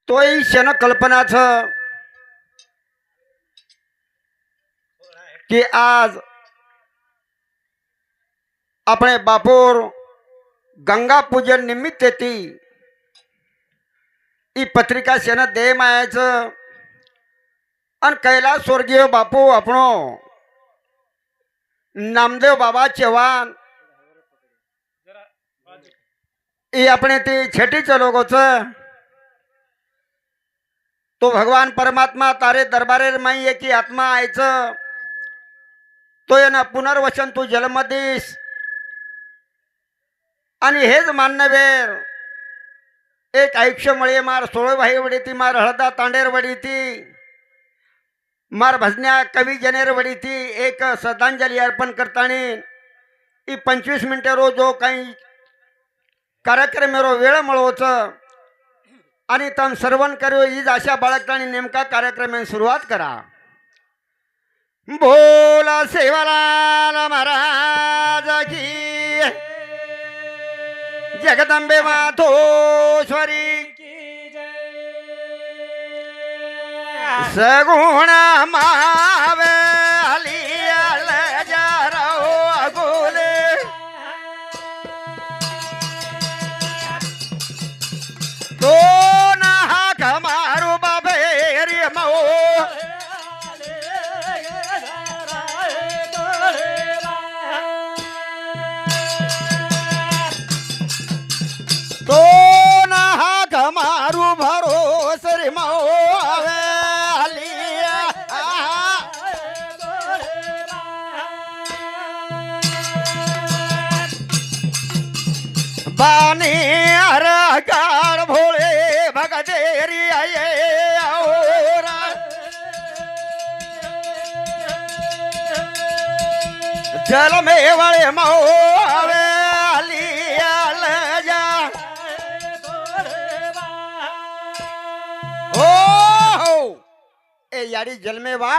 तोही क्षण कल्पनाच की आज अपने बापूर गंगा पूजन निमित्त ती ही पत्रिका शेन दे मायाचं आणि कैलास स्वर्गीय बापू आपणो नामदेव बाबा चव्हाण ही अपने ती छेटी लोगोच तो भगवान परमात्मा तारे दरबारे माई आहे की आत्मा आयचं तो ये ना पुनर्वसन तू जलमदीस आणि हेच मान्यवेर एक आयुष्य मळे मार सोळभाई वडी ती मार हळदा तांडेर वडी ती मार भजन्या कवी जनेर वडी ती एक श्रद्धांजली अर्पण करताना ही 25 मिनिटे रोज जो काही कार्यक्रम रो वेळ मळवच आणि तम सर्वन करो हीच आशा बाळगताना नेमका कार्यक्रम सुरुवात करा. बोला सेवालाल महाराज की जगदंबे मातोश्वरी सगुण मावे अलियल जराओ अगोले तो ना कमारू बाबेरी मो तो ना कमारू भरोस रे मो बानी अरगाड़ भोले भगतेरी आये और जल में वाले मावे अलियल जा ओ ए यारी जल में वा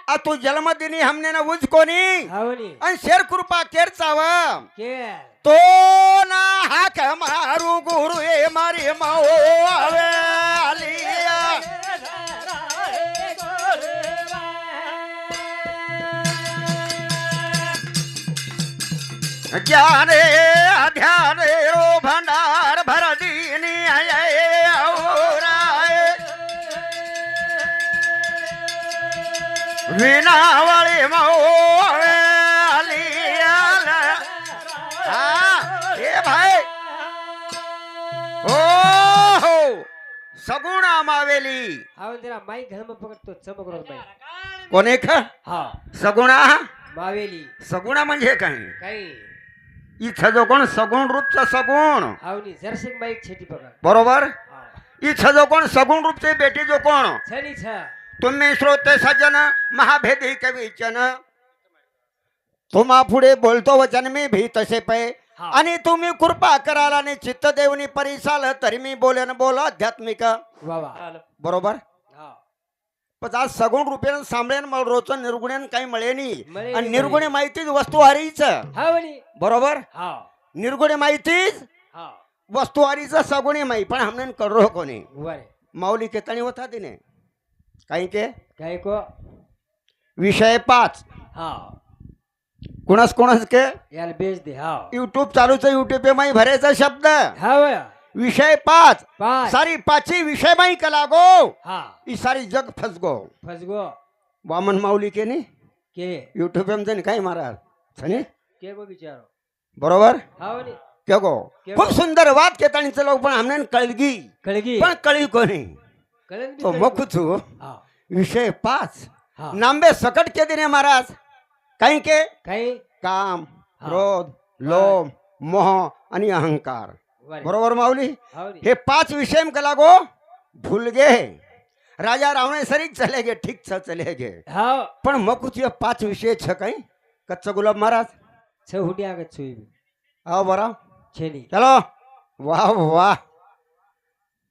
आ तू जन्मदिनी हमने ना उज कोणी आणि शेर कृपा केर चावा तो ना हाक मारू गुरु ए मारी माओ आवे आलिया ज्ञाने ध्यान रो भंडार भर दीनी आये और वीणा वाले माओ सगुणा मावेली तेरा माईक घर में पकडतो चमक रोज माईक कोणे का हा सगुणा मावेली सगुणा म्हणजे काय काही इथं जो कोण सगुण रूपचा सगुण हावनी जरसिंग माईक छेटी पकड बरोबर इथं जो कोण सगुण रूपचे बेटी जो कोण छनी छ तुम्ही श्रोते सज्जन महाभेदी कवीचन तुम्हा पुढे बोलतो वचन मी भी तसे पै आणि तुम्ही कृपा कराल आणि चित्त देवनी परिसाल तरी मी बोलेन बोल आध्यात्मिक बरोबर पण आज सगुण रूपेन सांभळेन मला रोज निर्गुणेन काही मळेनी आणि निर्गुणे माहितीच वस्तुहारीच बरोबर निर्गुणे माहितीच वस्तुहारीच सगुणे माही पण हमने करो कोणी माऊली केतणी होता तिने काही के काय को विषय 5 कुणास कुणास के यार बेच दे हा यूट्यूब चालूच यूट्यूब पे माही भरायचा शब्द हा विषय 5 सारी पाची विषय माही कला गो हा ई सारी जग फसगो वामन माऊली के ने के यूट्यूब पे हमजन काय महाराज छने के गो विचारो बरोबर हावनी के गो खूप सुंदर बात केतानी चलो पण हमने कळगी पण कळी कोणी तो मकुचू विषय 5 नांबे सकट के दिने महाराज काही के काही काम क्रोध लोभ मोह आणि अहंकार बरोबर माऊली हे 5 विषय में कला गो भूल गए राजा रावणे सरी चले गए ठीक छ चले गए पण मकुच ये 5 विषय छ काही कच्चा गुलाब महाराज छ हुडी आगत छुई आओ बरा छेली चलो वाह वाह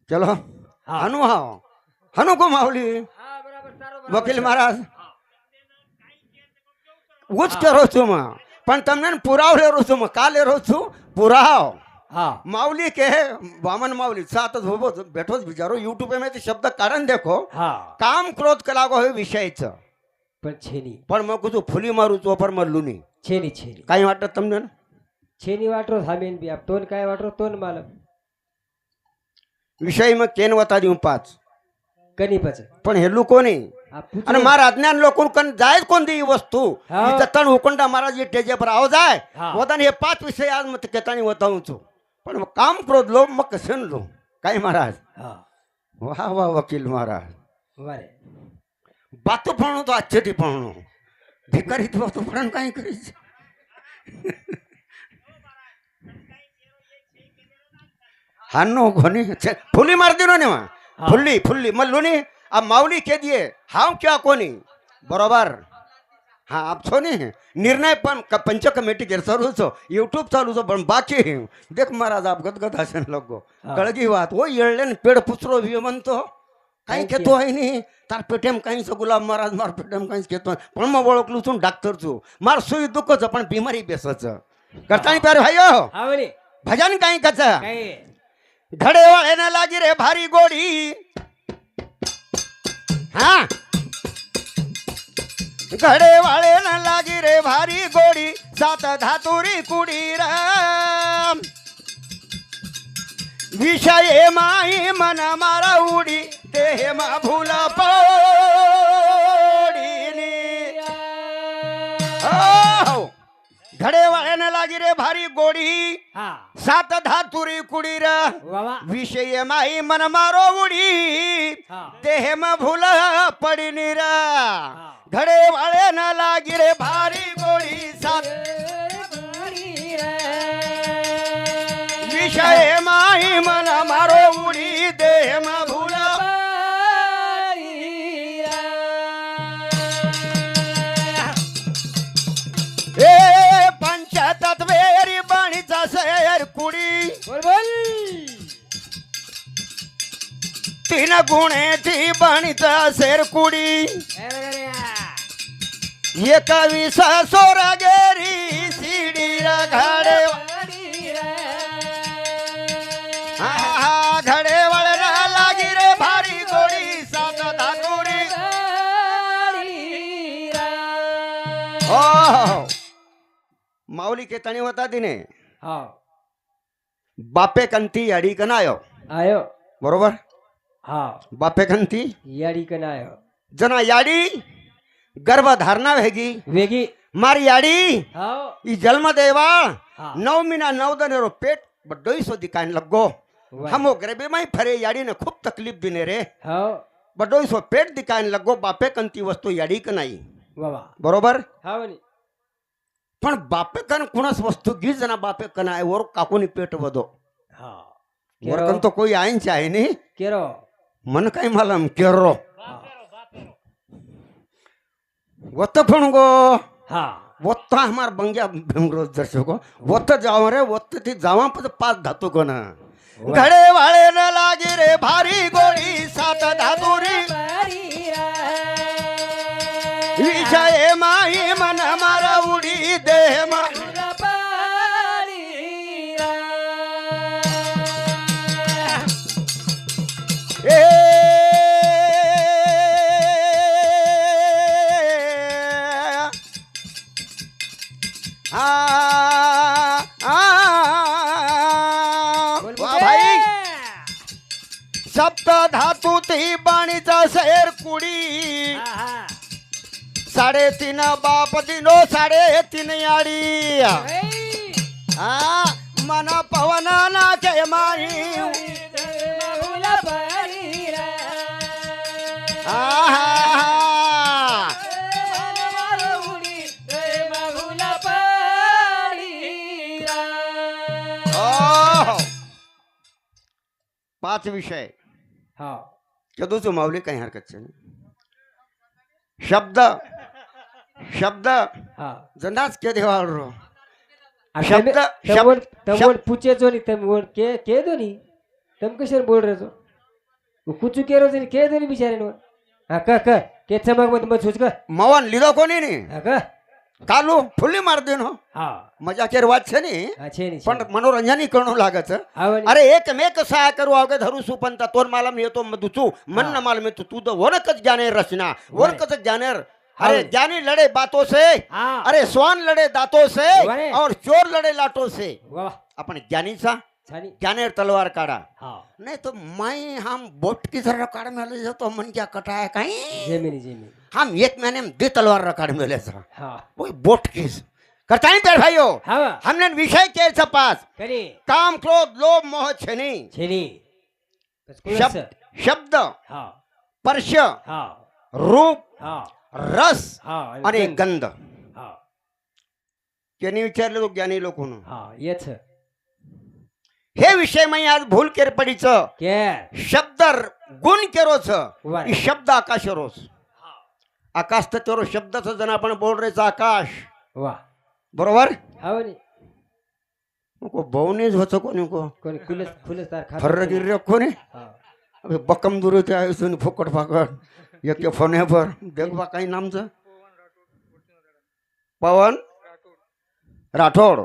चलो हनु हाओ हनु को माऊली वकील महाराज उच करो तुम पण तमने पुरावले रो तुम काले रो छु पुराव हाँ माऊली के वामन माऊली सातच हो बैठोच विचारो यूट्यूब पे मैं ते शब्द कारण देखो हाँ काम क्रोध कलागो हे विषयचं पण छेनी पण मग कुठं फुली मारू चोपर मरलू नाही छेनी छेनी काही वाटत તમને छेनी वाटरो थांबेन बी आप तोन काय वाटरो तोन मालक विषय मग केन वता देऊ 5 कनी पच पण हेलू कोणी आप पूछ आणि महाराज ज्ञान लोकून कन जायच कोणती वस्तू हा. इथं तण हुकुंडा महाराज टेजे पर आव जाय हा. वदन हे 5 विषय आज मत केतानी वताऊचो पण मग काम क्रोध लो मग कसन लो काय महाराज हाँ वाह वाह वकील महाराज वारे बातो पण तो अच्छेटी पण भिकारीत बातो पण काय करीच हानो कोणी फुली मार दिनो ने वा हाँ. फुल्ली फुल्ली मल्लुनी अब माऊली के दिए हाव क्या कोणी बरोबर हा आप छोनी निर्णय पण पंच कमिटी घेर चालू छो यूट्यूब चालू छो पण बाकी देख महाराज आप गदगद हसन लगो हाँ. कळगी वात ओ येळले पेड़ पुसरो भी म्हणतो काही Thank you. घेतो आहे नी तार पेटेम काही गुलाब महाराज मार पेटेम काही घेतो पण मग ओळखलू छून डॉक्टर छू मार सुई दुखच पण बिमारी बेसच करतानी प्यारे भाईयो हाँ वाले भजन काही कच काय धडे वाळे न लागी रे भारी गोडी हा घडे वाळे न लागी रे भारी गोडी 7 धातुरी कुडी राम विषय माई मन मारा उडी ते मा भूला पडी घडे वाळे न लागी रे भारी गोडी हाँ 7 धातुरी कुडी रा वावा विषय माई मन मारो उडी हाँ देह में भूल पड़ी नीरा घड़े वाले न लागी रे भारी गोड़ी साथ विषय माही मन मारो उड़ी देह में भूल ए पंच तत्वेरी बाणीचा शहर कुडी बोल बोल 3 गुणे थी बाणीचा शेर कुडी 21 सोरा गेरी सीडी घडे घडे वळ लागी रे भारी गोडी 7 धातुरी हो माऊली केतानी होता तिने हाँ बापे कंती अडी कनायो आयो बरोबर हाँ बापे कंती याडी कना आयो जना याडी गर्भधारणा वेगी वेगी मारी याडी हाँ ई जन्म देवा हाँ 9 महीना 9 दिन रो पेट बड्डोई सो दिखाने लगो वाह. हमो गरीबी में फरे याडी ने खूब तकलीफ दिने रे हाँ बड्डोई सो पेट दिखाने लगो बापे कंती वस्तू याडी कनाई वावा बरोबर हाँ वाली पण बापे कन कुणास वस्तू गी जना बापे कन आहे वर काकुनी पेट वदो हाँ वरकन तो कोई आईन आहे नी केरो मन काय मालम केरो हाँ वत्त पण गो हाँ वत्त हमार बंग्या भीमरोज दर्शको वत्त जाव रे वत्त ती जावा पण 5 धातू कोण घडे वाळे न लागी रे भारी गोडी 7 धातुरी विषय माई मन मारा उडी देह मा ए वा भाई सप्त धातू ती बाणीचा शहर कुडी 3.5 बाप दिनो 3.5 याडी हा मन पवन ना के मारी पाच विषय हाँ कदू तू माऊली काही हरकत नाही शब्द शब्द हाँ जनाच के देवाळरो शब्द शब्द- तमोड तमोड शब्द- पूछे जो नहीं तमोड के दो नहीं तम कशर बोल रहे हो वो कुछ के रोज के दो नहीं बेचारे नो हाँ का के चमक मत मत सोच का मवन लिदो कोणी नी हाँ का કાલુ ફૂલી માર દેનો હા મજા કેર વાત છે ને હા છે ની પણ મનોરંજન કણું લાગે છે આવની અરે એક મેક સહાય કરું આવગે ધરું છું પણ તોર માલમ એ તો મધુ છું મન ન માલમ તું તો વરક જ જાને રચના વરક જ જાને अरे ज्ञानी लड़े बातों से हाँ अरे स्वान लड़े दांतों से वारे। और चोर लड़े लाटों से वाह अपने ज्ञानी सा छानी ज्ञानेर तलवार काढ़ा हाँ नहीं तो मैं हम बोट की तरह रकाड़ में ले तो मन क्या कटा है कहीं जेमिनी हम एक महीने में 2 तलवार रकाड़ में ले सा हाँ वो बोट की करता नहीं पेड़ भाइयों हाँ हमने विषय के पास करी काम क्रोध लोभ मोह छनी छेनी शब्द शब्द हाँ स्पर्श हाँ रूप हाँ रस हाँ અને ગંધ हाँ કેની વિચારलं તો જ્ઞાની લોકોનું हाँ ये छ हे विषयમાં आज ભૂલ કેર પડી છે के શબ્દ ગુણ કેરો છે વાહ. એ શબ્દ આકાશ રોસ આકાશ તો તેરો શબ્દ છે જના પણ બોલ રે છે આકાશ वाह બરોબર आवनी को બહુને જ હોતો કોને કો कोणी खुलस तार खा ફરગીર રખો ને हाँ હવે બકમ દૂર તે આવ્યો છે ને ફોકટ ફાકટ એક કે ફોને પર દેખવા કઈ નામ છે પવન રાઠોડ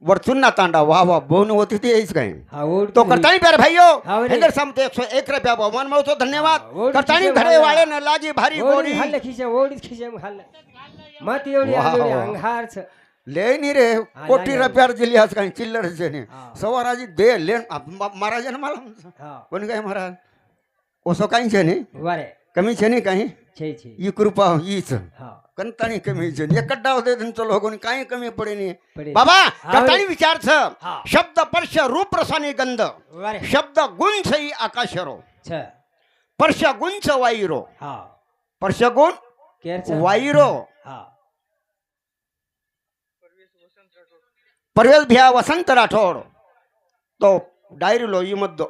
વર્તુના તાંડા વાહ વાહ બહુ ને હોતી હતી એ જ કઈ हाँ ओड तो करतानी प्यारे भाइयों हाँ, वही। हेंदर सामते 101 रुपया बहुमान में तो धन्यवाद हाँ, वही करतानी खींचे घरे वाला। वाले न लागी भारी ओडी गोरी खाल्ले खिचे मत एवढी वाह, आजोडी वाह. अंगार छ ले नहीं रे हाँ, कोटी लागी. रुपया जिली आज कहीं चिल्लर से ने हाँ. सवाराजी दे लेन महाराज ने मालूम हाँ कोण काय महाराज ओसो कहीं छे नहीं वारे कमी छे नहीं कहीं छे ये कृपा ईच हाँ कंतानी कमी छे एक कड्डा दे दिन चलो कोणी काही कमी पडे नहीं पडे. बाबा हाँ, करतानी वही. विचार छ हाँ. शब्द स्पर्श रूप रसानी गंध वारे शब्द गुण छई आकाशरो छ स्पर्श गुण छ वायुरो हाँ स्पर्श गुण केर छ वायुरो हाँ परवेश भैया वसंत राठौड़ तो डायरी लो ये मत दो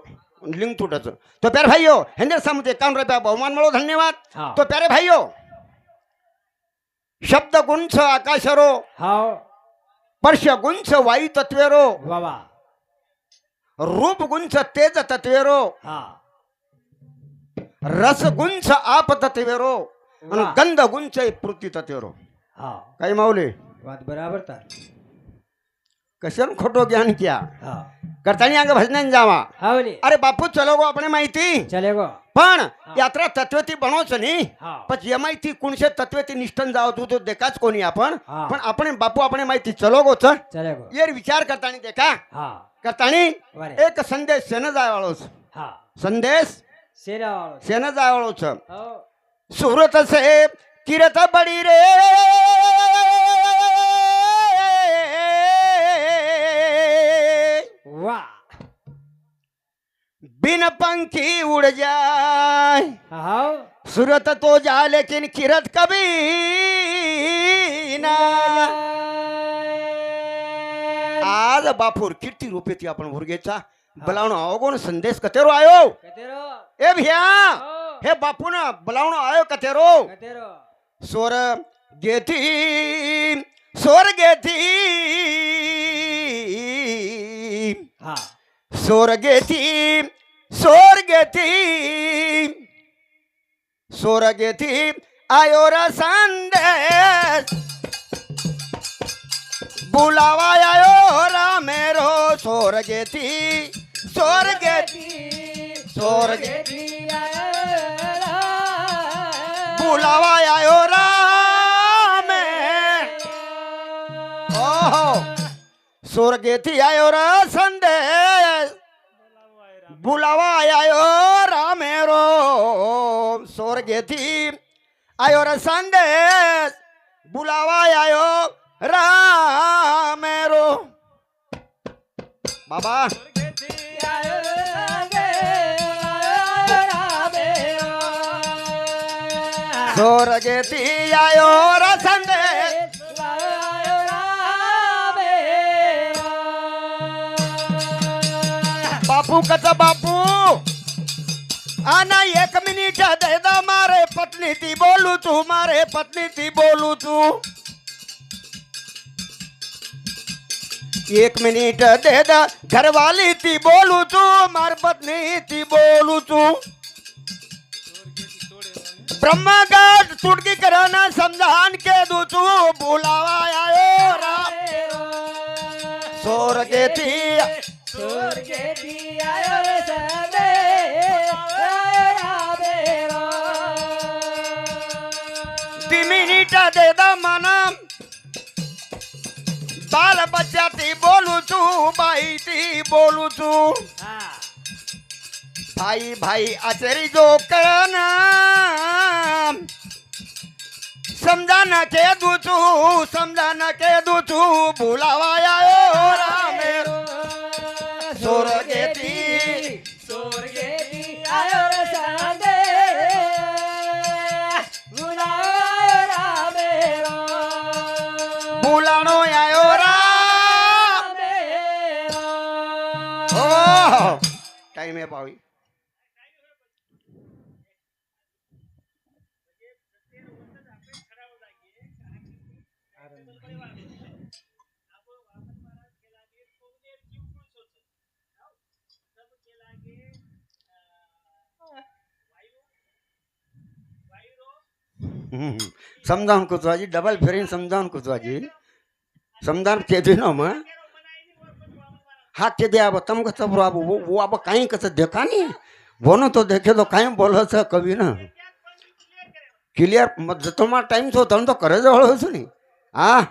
लिंक टूटा तो प्यारे भाइयों हिंदर सामते 51 रुपया बहुमान मळो धन्यवाद हाँ. तो प्यारे भाइयों शब्द गुण छ आकाशरो हाँ स्पर्श गुण छ वायु तत्वेरो वावा रूप गुण छ तेज तत्वेरो हाँ रस गुण छ आप तत्वेरो आणि वाह. गंध गुण छ पृथ्वी तत्वेरो हाँ काही माऊली बात बराबर था कशाने खोटो ज्ञान किया हाँ करतानी आगे भजनाने जावा हाँ बोली अरे बापू चलो गो આપણે માહિતી चलेगो पण यात्रा तत्वती बनो छ नी हाँ पण या माहिती कुणशे तत्वती निष्ठन जाव तू तो देखाच कोणी आपण हा. पण आपण बापू आपण माहिती चलो गो चल चलेगो ये विचार करतानी देखा हाँ करतानी वारे एक संदेश सेन जायवाळो छ हाँ संदेश सेना वालो सेन जायवाळो छ हाँ सुरत से किरत बड़ी रे वाह बिन पंखी उड़ जाए हाँ सूरत तो जा लेकिन किरत कभी ना आज बापूर कीर्ती रूपेती आपण भुरगेचा बोलावणं अवगुण संदेश कतेरो आयो कतेरो ए भैया हाँ हे बापून बोलावणं आयो कतेरो कतेरो स्वर गेती स्वर गेती हाँ स्वर गेती स्वर गेती स्वर गेती आयो रा संदेश बुलावा आयो रा मेरो स्वर गेती स्वर गेती स्वर गेती बुलावा आयो रा ओहो स्वर्गेती आयो रा संदेश बुलावा आयो रामेरो स्वर्गेती आयो रा संदेश बुलावा आयो रामेरो बाबा स्वर्गेती आयो रा संदेश बापू कचा बापू आना 1 मिनिट दे दा मारे पत्नी थी बोलू तू मारे पत्नी थी बोलू तू 1 मिनिट दे दा घरवाली थी बोलू तू मार पत्नी थी बोलू तू ब्रह्मगाट चुटकी करना समझान के दूचू बुलावा आयो राम स्वर्गे थी मिनिटा दे दा माना बाल बच्चा ती बोलू तू बाई ती बोलू तू भाई भाई आचरी जो करना समझा न के दूचू बुलावाया ओ रामे स्वर्गेती आयो रे संगे बुलायो रामे बुलानो आयो राम ओ टाइम है भाई समझाऊन कुचवाजी डबल फेरीन समझाऊन कुचवाजी समझान के दिनो में हाँ के दे अब तुम कस अब वो अब कहीं कस देखा नहीं बोनो तो देखे तो कहीं बोलो छ कभी ना क्लियर मत तुम्हारा टाइम तो तुम तो करे जो हो सुनी हाँ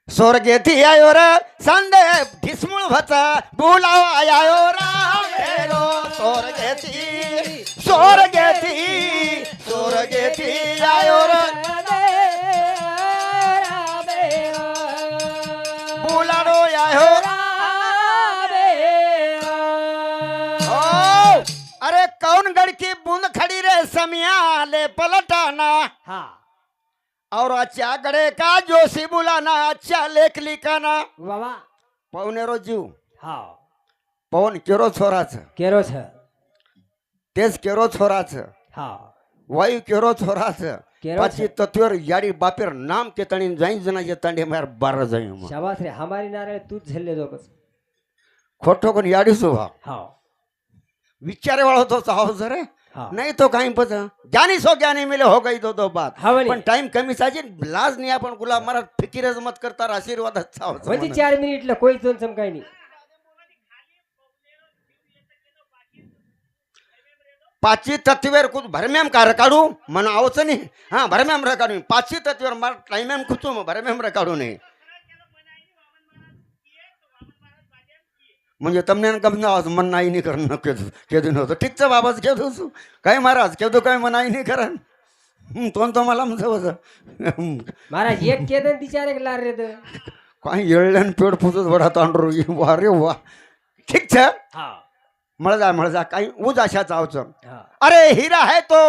स्वर्गे थी आयो रे संदे ढिसमुळ भचा बुलावा आयो रामेरो स्वर्गे थी आयो रे बुलानो आयो ओ अरे कौन गढ़ की बूंद खड़ी रे समिया ले पलटाना हाँ और अच्छा गड़े का जोशी बुलाना अच्छा लेख लिखाना बाबा पवनेरो जीव हाँ पवन केरो छोरा छ केरो छ तेज केरो छोरा छ हाँ वायु केरो छोरा छ केरो પછી તત્વર યાડી બાપેર નામ કે તણી જાઈ જના જે તાંડે માર બાર જાયું शाबाश रे हमारी नारे तू झेले दो बस ખોટો કોન યાડી સુવા हाँ વિચારે વાળો તો સાવ સરે हाँ नहीं तो कहीं पता ज्ञानी सो ज्ञानी मिले हो गई दो बात हाँ वाली। पण टाइम कमी साजी लाज नहीं आपण गुलाब महाराज फिकिरच मत करता आशीर्वाद अच्छा होता म्हणजे 4 मिनिटला कोई दोन समकाय नाही पाचवी तत्वेर कुछ भरमेम का रकाडू मन आवच नहीं हाँ भरमेम रकाडू पाचवी तत्वेर मार टाइमेम कुचू भरमेम रकाडू नहीं म्हणजे તમને ગમના મનાઈ નહીં કરન કે દિનો તો ઠીક છે બાબા કે દઉં છું કાઈ મહારાજ કે તો કાઈ મનાઈ નહીં કરન તો मला સમજાવ महाराज एक केदन तिचार एक लार रे दे કાઈ એળન પેડ ફૂટો વડા તાંડરો વારે વાહ ઠીક છે हाँ મળ જા કાઈ ઉજાશા ચાવ છો हाँ अरे हीरा है तो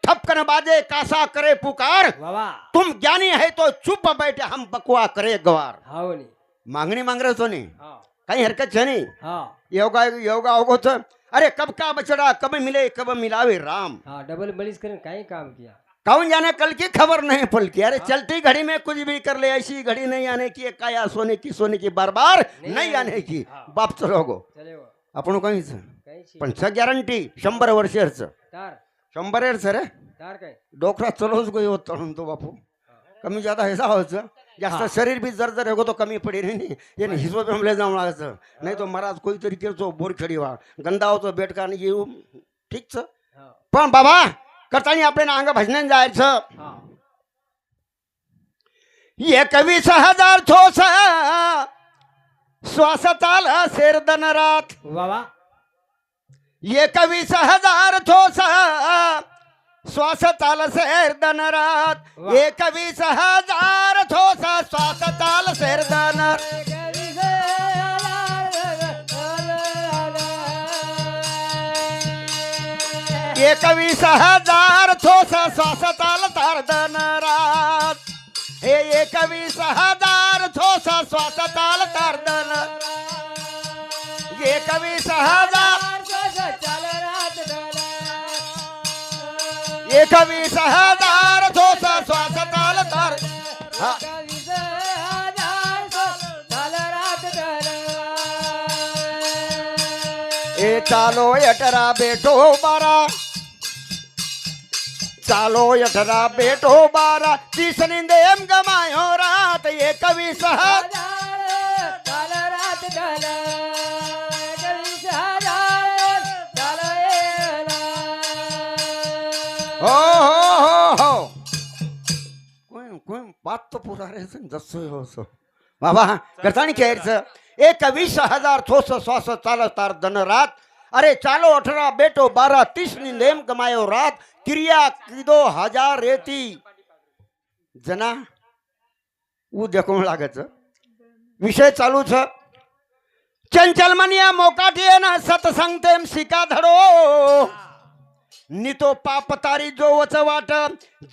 ठपकन बाजे कासा करे पुकार बाबा तुम ज्ञानी है तो चुप बैठे हम बकवा करे गवार हाँ वाली मागणी मांग रहे हो नहीं हाँ कहीं हरकत है नहीं हाँ योगा योगा होगो तो अरे कब का बछड़ा कब मिले कब मिलावे राम हाँ डबल बलिस करने का ही काम किया कौन जाने कल की खबर नहीं पल की अरे चलती घड़ी में कुछ भी कर ले ऐसी घड़ी नहीं आने की काया सोने की बार बार नहीं आने की बाप चलोगो चले वो आपण कहीं काही शी पण स गॅरंटी 100 वर्षेच तार 100 वर्ष रे तार काय डोकरा चलोच गयो तळून तो बापू कमी ज्यादा ऐसा होच जास्त शरीर भी जर होगो तो कमी पड़ी नहीं ये हिस्सो पे हमले जाऊं लागायचं नहीं तो महाराज कोई तरीके तो बोर खड़ी वा गंदा हो तो बेटका नहीं येऊ ठीक छ हाँ पण बाबा करतानी आपले अंग भजनान जायचं हाँ 21,000 ठोस श्वासताल शेरदन रात बाबा 21,000 ठोस श्वासताल शेरदन रात वाह। 21,000 ठोस श्वासताल शेरदन 21,000 ठोस श्वासताल तारदन रात हे 21,000 ठोस श्वासताल तारदन 21,000 21,000 ठोस श्वासताल तार हा ए चालो यटरा बेटो बारा चालो 18 बेटो 12 30 निंदेम गमायो रात 21 हो कोण पाच तो पुरा रे जसं हो सो बाबा करतानी खेळचं 21,000 थोस श्वास चाल तार दन रात अरे चालो 18 बेटो 12 30 निंदेम कमायो रात क्रिया किदो 1000 रेती जना उद्या कोण लागायचं विषय चालू छ चंचल मनिया मोकाठी ना सतसंगतेम शिका धडो नितो पाप तारी जो वच वाट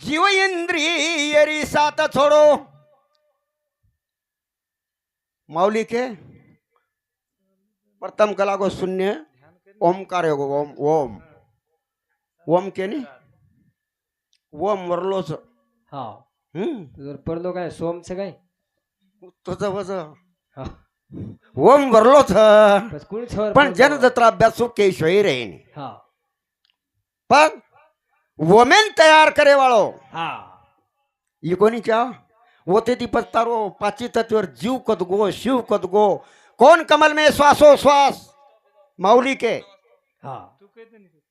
जीव इंद्रियरी सात छोडो माऊली के प्रथम कला गो शून्य ओमकार गो ओम ओम ओम के नी ओम वरलोच हा पडलो काय सोमचं काय तुझं वज हा ओम वरलोच बस कोणी छवर पण जनजत्रा अभ्यास सो केशवही रहेन हा पण वोमेन तयार करे वाळो हा ये कोणी क्या होते ती पत्तारो पाची तत्वर जीव कद गो शिव कद गो कौन कमल में श्वासो श्वास माऊली के हा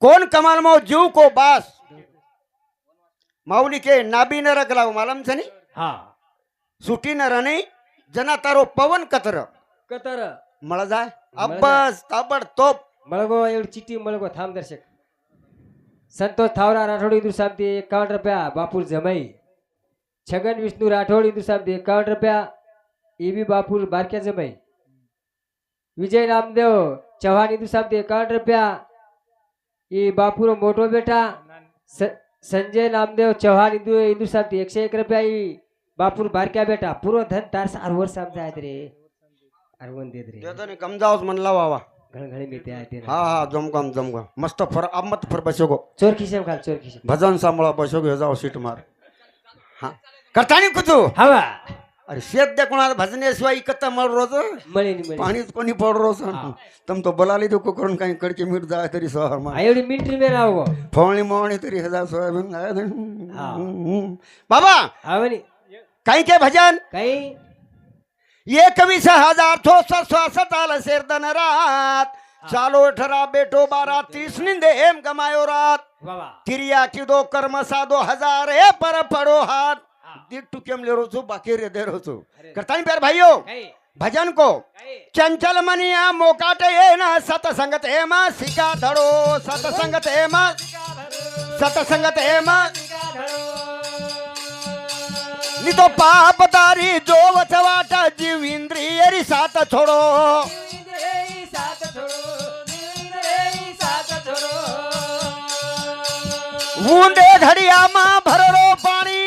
कौन कमल में जीव को बास माऊली के नाबी न रगलाव मालम छनी हा सुटी न रने जना तारो पवन कतर कतर मळ जाय अब्बस ताबड तोप मळगो एवढी चिठ्ठी मळगो थांब दर्शक संतोष थावरा राठोड इंदूर साहेब दे 51 रुपया बापूर जमाई छगन विष्णू राठोड इंदूर साहेब दे 51 रुपया एबी बापूर बारक्या जमाई विजय नामदेव चव्हाण इंदूर साहेब दे 51 रुपया ये बापूर मोटो बेटा संजय नामदेव चव्हाण इंदूर साहेब दे 101 रुपया ये बापूर बारक्या बेटा पूर्ण धन तार सार वर साहेब जायत रे अरवन देत रे देतो ने कम जाओस म्हणला वावा घणघणे में ते आते हा हा जमगम जमगम मस्त फर अब मत फर बसोगो चोर खिशम खाल चोर खिशम भजन सांभळा बसोगो जाओ सीट मार हा करतानी कुतू हवा अरे शेत दे कोणा भजनेशिवाय इकत मळ रोज मळेनी पाणीच कोणी पड रोज तम तो बोलाली दुको करून काही कडके मीठ जाय तरी सहर मा एवढी मिलिटरी में राहो फवणी मोवणी तरी हजार सोयाबीन हा. बाबा आवनी काही के भजन काही 21,000 थोस श्वास आल शेरदन रात चालो 18 बेटो 12 30 निंदे एम गमायो रात बाबा क्रिया की दो कर्म साधो 1000 हे पर पड़ो हाथ दिट टुकेम ले रोचो बाकी रे दे रोचो करतानी प्यार भाइयों काही भजन को चंचल मनिया मोकाटे ये ना सतसंगत हे मा सिका धड़ो सतसंगत हे मा नि तो पाप तारी जो वचवाटा जीव इंद्रियरी साथ छोड़ो बूंदे घड़िया माँ भरो पानी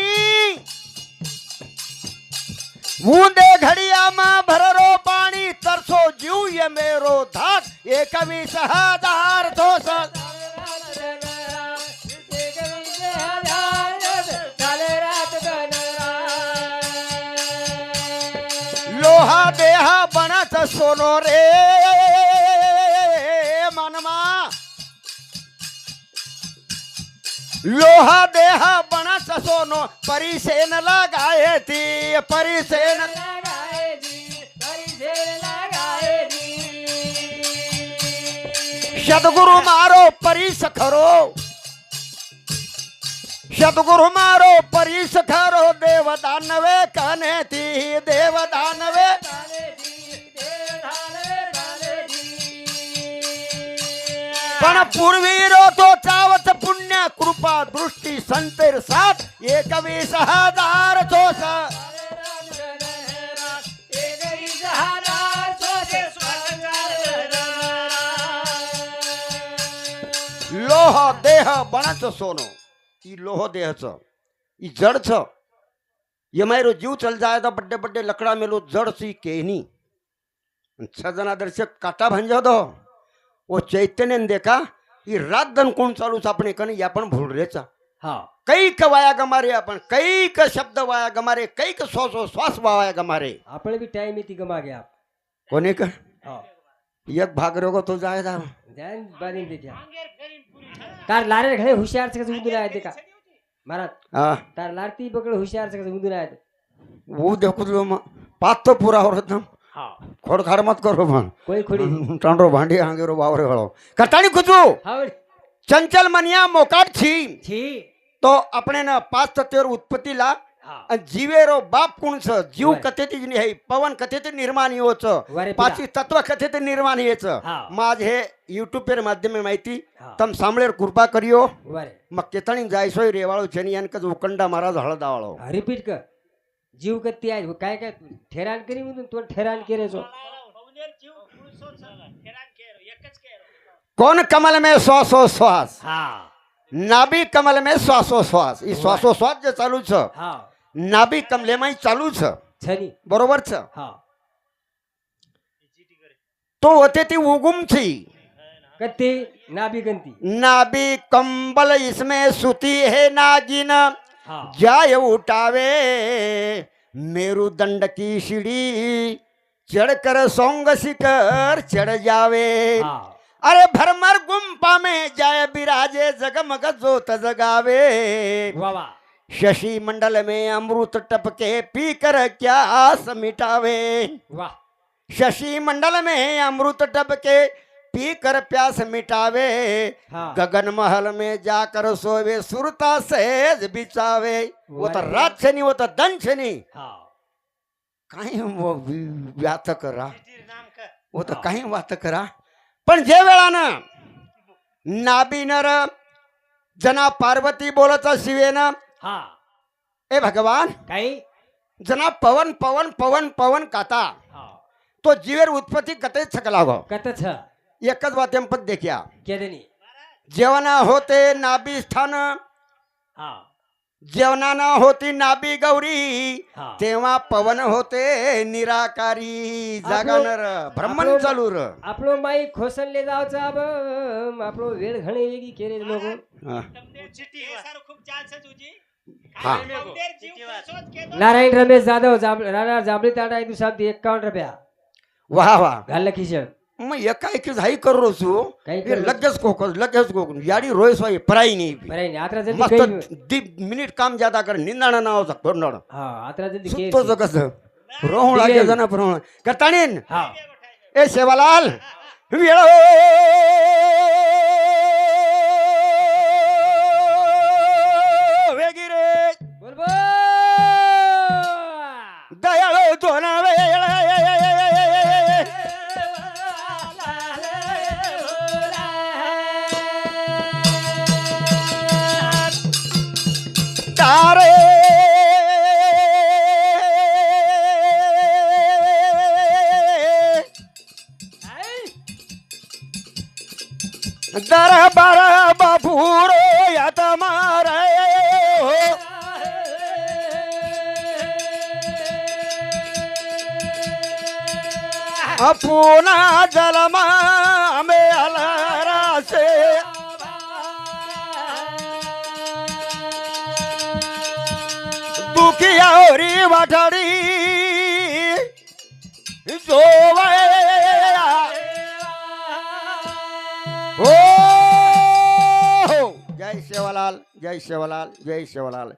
बूंदे घड़िया माँ भरो पानी तरसो जीव ये मेरो धाक 21,000 थोस लोहा देहा बनत सोनो रे मनमा लोहा देहा बनत सोनो परिसेन लगाए थी परिसेन सदगुरु मारो परिस खरो सदगुरु मारो परिस खरो देव दानवे कहने थी देव दानवे पण पूर्वीरो तो चावत पुण्य कृपा दृष्टी संतेर साथ 21,000 थोस लोह देह बनच सोनो ई लोह देह छ ई जड़ छ ये मारो जीव चल जाए तो बड्डे बड्डे लकड़ा में लो जड़ सी केनी 6 जना दर्शक काटा भंजो दो वो चैतन्य ने देखा ये रात दिन कोण चालू अपने कने या पण भूल रेचा हा कई क वाया गमारे आपण कई क शब्द वाया गमारे कई क श्वास वाया गमारे आपण भी टाइम इति गमा गया आप कोने का हा एक भाग रोगो तो जाए दा जान बानी देखा कार लारे घरे होशियार से उदूर आए देखा महाराज हा तार लाडती पकड हुशार से उंदून आहेत वो देखो लो पात तो पूरा हो रहा हा खोडखाड मत करो पण कोई खोडी टांडो भांडी हांगेरो बावरे हळो कटाणी कुचू हावड चंचल मनिया मोकाट छी छी तो अपने न पाच तत्वर उत्पत्तीला हा आणि जीवेरो बाप कुणच जीव वर. कथेत हे पवन कथेत निर्माण होच वरे पिता. पाची तत्व कथेत निर्माण हेच हा. माझ हे युट्यूब पेर माध्यमे माहिती हा. तम सामळेर कृपा करियो वरे मग केतणी जायसोय रेवाळो छनी यानकच उकंडा महाराज हळदावाळो रिपीट कर जीव कत्ती आहे काय काय ठेरान करी म्हणून तो ठेरान केरेचो कौन कमल में श्वासो श्वास हा नाभि कमल में श्वासोश्वास ई श्वासोश्वास जे चालू छ हा नाभि कमले में चालू छ छनी बरोबर छ हा तो होते ती उगुम थी कत्ती नाबी गंती नाभि कंबल इसमें सुती है नागिन हा जाय उठावे मेरुदंड की सीढ़ी चढ़कर सोंग शिखर चढ़ जावे हा अरे भरमर गुम्पा में जाय बिराजे जगमग जोत जगावे वा वा शशि मंडल में अमृत टपके पी कर क्या आस मिटावे वा शशि मंडल में अमृत टपके पी कर प्यास मिटावे हा गगन महल में जाकर सोवे सुरता सहज बिचावे वो तो रात छनी वो तो दन छनी हा काही वो व्यात करा वो तो काही वात करा पण जे वेळानं नाबिनर जना पार्वती बोलत शिवेनं हा ए भगवान काही जना पवन पवन पवन पवन काता हा तो जीवेर उत्पत्ति कते सकला गो कत छ एकच वात्यम पद देखिया केदनी जेवणा होते नाभी स्थान हा जेवणाना होती नाभी गौरी हा तेव्हा पवन होते निराकारी जागानर ब्रह्मन चालू र आपलो माई खोसनले जावचं अब आपलो वेळ घणे वेगळी केले लोक हा. हा नारायण रमेश जाधव राणा जांभळी ताटा 51 रुपया वाह वाह घाल खिशण मग एकाएकी हाई करो छु काही ये लगेच कोकस लगेच कोकन याडी रोय सोय पराई नहीं बरं नाही आता जल्दी मस्त काही दी मिनिट काम ज्यादा कर निंदाणा नाव जा कोरनाड हा आता जल्दी सुतो जगस रोहण लागे जना प्रमाण करताणीन हा ए सेवालाल वेळ वेगी रे बोल बोल दयाळो दोना वेळ तारे दरबार बापूरो यात मारे अपुना जलमा में अलरा से दुखिया होरी वाठाडी जोवया हो जय सेवालाल जय सेवालाल जय सेवालाल